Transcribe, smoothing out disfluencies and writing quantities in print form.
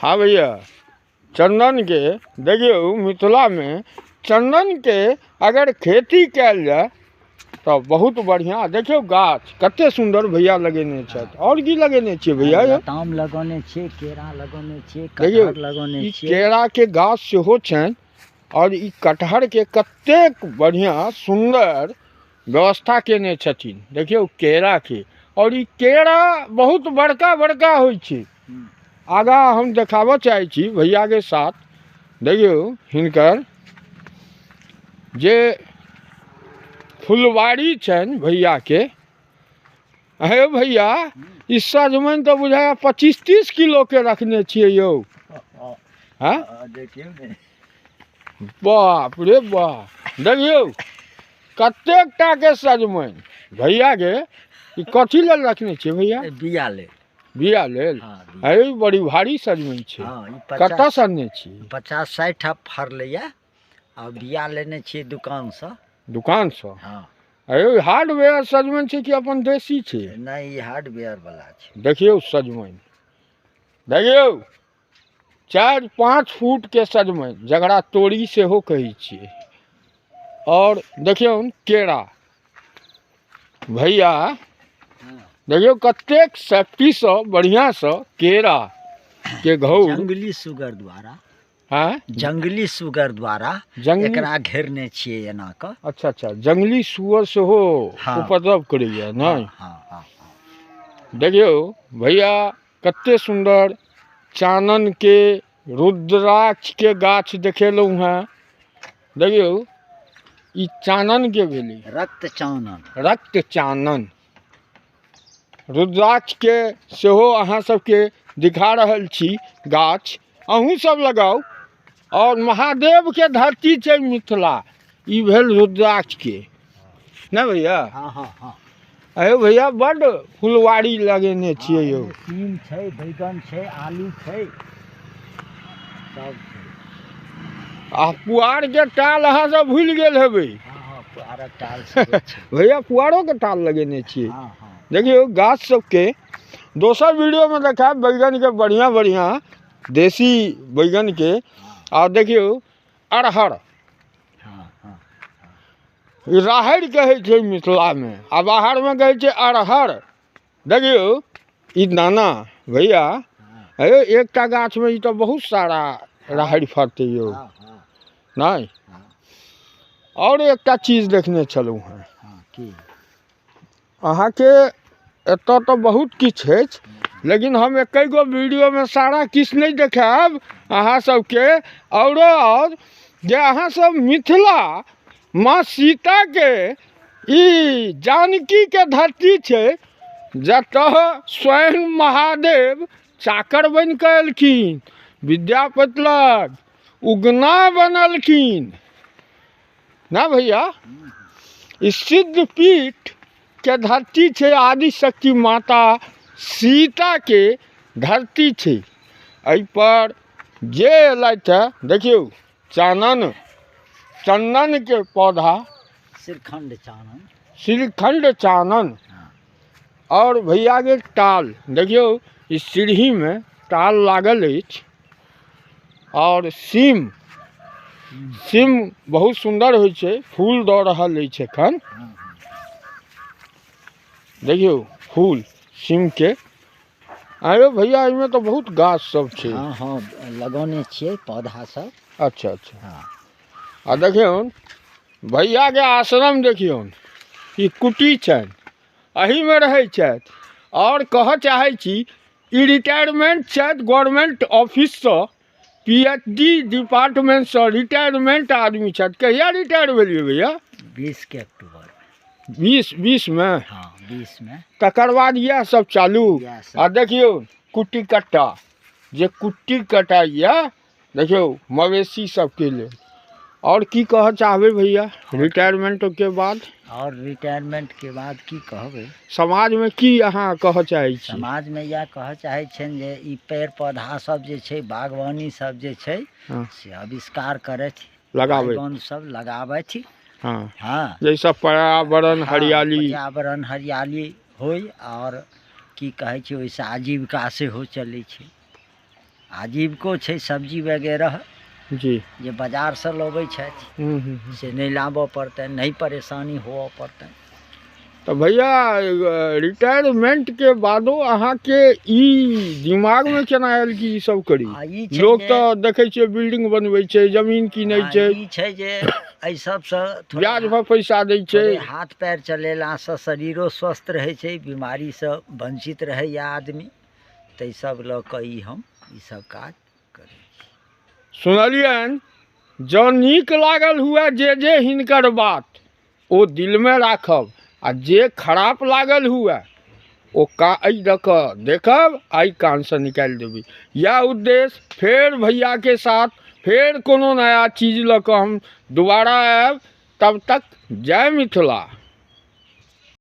हाँ भैया, चंदन के देखियो मिथिला में चंदन के अगर खेती कल जाए तो बहुत बढ़िया। देखियो गाछ कते सुंदर भैया लगेने छथि। और की लगेने छियै भैया? लताम लगेने छियै, केरा लगेने छियै, कटहर लगेने छियै। केरा के गाछ सेहो छनि और ई कटहर के कतेक बढ़िया सुंदर व्यवस्था केने छथिन। देखियो केरा के, और ई केरा बहुत बड़का बड़का होइ छै। आगा हम देखाबऽ चाहै छी भैया के साथ। देखियो हिनकर जे फुलवारी छनि भैया के। हे भैया, ई सजमनि तो बुझाया 25-30 किलो के रखने छियै यौ। हाँ, बाप रे बाप, देखियो कतेक टा के सजमनि भैया के। ई कथी लेल रखने छियै भैया? बिया ले। बिया लेल? है बड़ी भारी सजमनि छै। कतऽ से आनने छी? 50-60 फरलैया आ बिया लेने छियै दुकान से। दुकान से? हाँ। अरे हार्डवेयर सजमनि छै कि अपन देसी छै? नहीं, ई हार्डवेयर वाला छै। देखियो सजमनि, देखियो 4-5 फुट के सजमनि, जकरा तोरी सेहो कहै छियै। और देखियो केरा भैया, देखियो कतेक सेफ्टी से बढ़िया से केरा के घौर जंगली सुगर द्वारा। हाँ, जंगली सुगर द्वारा एकरा घेरने छियै एना क। अच्छा अच्छा, जंगली सुअर सेहो उपद्रव करैया नहीं? देखियो भैया कते सुंदर चानन के रुद्राक्ष के गाछ देखेलहुँ हैं। देखियो ई चानन के भेलै, रक्त चानन। रक्त चानन रुद्राक्ष के सेहो अहाँ सबके दिखा रहल छी गाछ। अहूँ सब लगाओ। और महादेव के धरती छै मिथिला, ई भेल रुद्राक्ष के ना भैया? हाँ हाँ हाँ। अरे भैया बड़ फुलवारी लगेने छियै यौ। सीम छै, बैगन छै, आलू छै, सब छै। आ पुआर के टाल अहाँ सब भूल गेल हेबै। हाँ, पुआरक टाल सब छै। भैया पुआरो के टाल लगेने छियै। हाँ हाँ। देखियो देखियो गाछ सबके दोसर वीडियो में देखाएब बैगन के बढ़िया बढ़िया देसी बैगन के। और देखियो अरहर, राहड़ कहै छै मिथिला में, आ बाहर में कहै छै अरहर। देखियो ई दाना भैया, हे एकटा गाछ में ई तो बहुत सारा राहड़ फड़तै यौ नहीं? और एकटा चीज देखने छलहुँ हैं अहाँ के एतऽ तो बहुत किछु अछि, लेकिन हम एकै गो वीडियो में सारा किछु नहीं देखाएब अहाँ सबके। और जे अहाँ सब मिथिला माँ सीता के ई जानकी के धरती छै, जतऽ स्वयं महादेव चाकर बन के एलखिन, विद्यापति लग उगना बनलखिन ना भैया? ई सिद्ध पीठ के धरती छै, आदिशक्ति माता सीता के धरती छै। एहि पर जे एलथि है देखियो चानन, चंदन के पौधा, श्रीखंड चानन, श्रीखंड चानन। और भैया के टाल देखियो, इस सीढ़ी में टाल लागल अछि। और सीम बहुत सुंदर होइ छै, फूल दऽ रहल अछि एखन। देखियो फूल सीम के। अरे भैया इनमें तो बहुत गाछ सब छै। हाँ हाँ, लगौने छियै पौधा सब। अच्छा अच्छा। आ देखियो भैया के आश्रम देखियो, ई कुटी छनि, एही में रहै छथि। और कहऽ चाहै छी ई रिटायरमेंट छथि गवर्नमेंट ऑफिस से, PhD डिपार्टमेंट से रिटायरमेंट आदमी छथि। कहिया रिटायर भेलिए भैया? 20 के अक्टूबर। 20 में? हाँ 20 में। तकर बाद यह सब चालू। आ देखियो कुट्टी कट्टा, जे कुट्टी कटाइया देखियो मवेशी सबके लिए। और की कह चाहबे भैया रिटायरमेंट के बाद? और रिटायरमेंट के बाद की कहबे, समाज में की अहाँ कह चाहै छी? समाज में यह कह चाहै छन जे ई पेड़ पौधा सब जे छै, बागवानी सब जे छै से आविष्कार करथि, लगाबै सब लगाबथि। हाँ हाँ, जैसा पर्यावरण हरियाली, पर्यावरण हरियाली होय। और की कहै छै, ओइसे आजीविका सेहो चलै छै। आजीविको छै सब्जी वगैरह जी जे बाजार से लबै छथि से नहीं लाबऽ पड़तै, नहीं परेशानी होवऽ पड़तै। तो भैया रिटायरमेंट के बादो अहाँ के ई दिमाग में केना आयल कि ई सब करी? लोग तो देखे छे बिल्डिंग बनबै छे, जमीन किनै छे, ई छै जे एहि सब से ब्याज पर पैसा दै छे, हाथ पैर चलेला से शरीरो स्वस्थ रहे छे, बीमारी से वंचित रहे या आदमी, तै सब ल क ई हम ई सब काज करै छी। सुनलियन जँ नीक लागल हुए जे हिनकर बात ओ दिल में राखब, आ जे खराब लागल हुए ओ देखब आई कान से निकाल देवी। यह उद्देश्य फिर भैया के साथ फिर कोनो नया चीज लक हम दोबारा आयब। तब तक जय मिथिला।